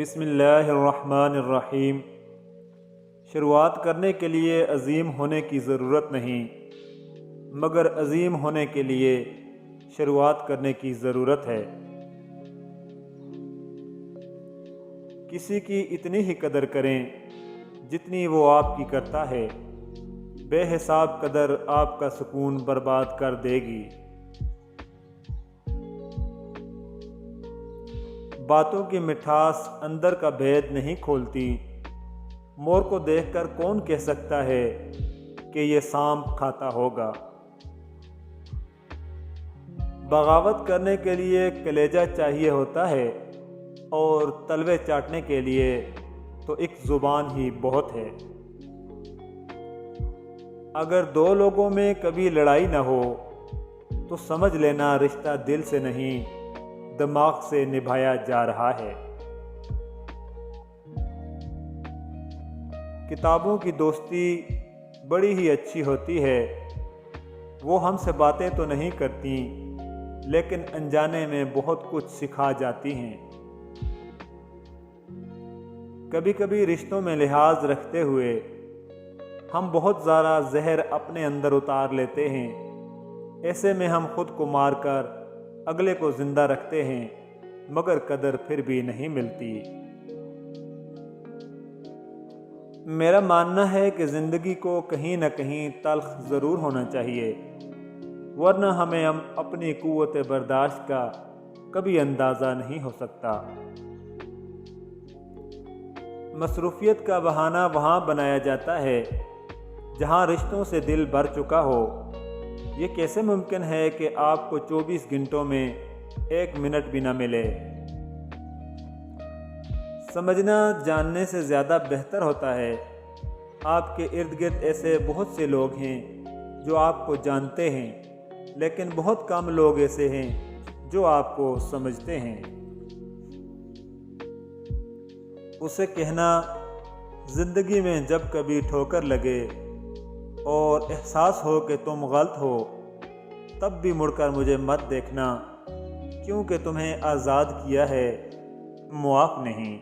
बिस्मिल्लाहिर्रहमानिर्रहीम। शुरुआत करने के लिए अज़ीम होने की ज़रूरत नहीं, मगर अज़ीम होने के लिए शुरुआत करने की ज़रूरत है। किसी की इतनी ही कदर करें जितनी वो आपकी करता है। बेहिसाब कदर आपका सुकून बर्बाद कर देगी। बातों की मिठास अंदर का भेद नहीं खोलती। मोर को देखकर कौन कह सकता है कि ये सांप खाता होगा। बगावत करने के लिए कलेजा चाहिए होता है और तलवे चाटने के लिए तो एक ज़ुबान ही बहुत है। अगर दो लोगों में कभी लड़ाई न हो तो समझ लेना रिश्ता दिल से नहीं, दिमाग से निभाया जा रहा है। किताबों की दोस्ती बड़ी ही अच्छी होती है। वो हमसे बातें तो नहीं करती, लेकिन अनजाने में बहुत कुछ सिखा जाती हैं। कभी कभी रिश्तों में लिहाज रखते हुए हम बहुत ज़्यादा जहर अपने अंदर उतार लेते हैं। ऐसे में हम खुद को मारकर अगले को जिंदा रखते हैं, मगर कदर फिर भी नहीं मिलती। मेरा मानना है कि ज़िंदगी को कहीं न कहीं तल्ख ज़रूर होना चाहिए, वरना हमें अपनी कुव्वत बर्दाश्त का कभी अंदाज़ा नहीं हो सकता। मसरूफियत का बहाना वहाँ बनाया जाता है जहाँ रिश्तों से दिल भर चुका हो। ये कैसे मुमकिन है कि आपको 24 घंटों में 1 मिनट भी ना मिले। समझना जानने से ज़्यादा बेहतर होता है। आपके इर्द गिर्द ऐसे बहुत से लोग हैं जो आपको जानते हैं, लेकिन बहुत कम लोग ऐसे हैं जो आपको समझते हैं। उसे कहना, ज़िंदगी में जब कभी ठोकर लगे और एहसास हो कि तुम गलत हो, तब भी मुड़कर मुझे मत देखना, क्योंकि तुम्हें आज़ाद किया है, मुआफ़ नहीं।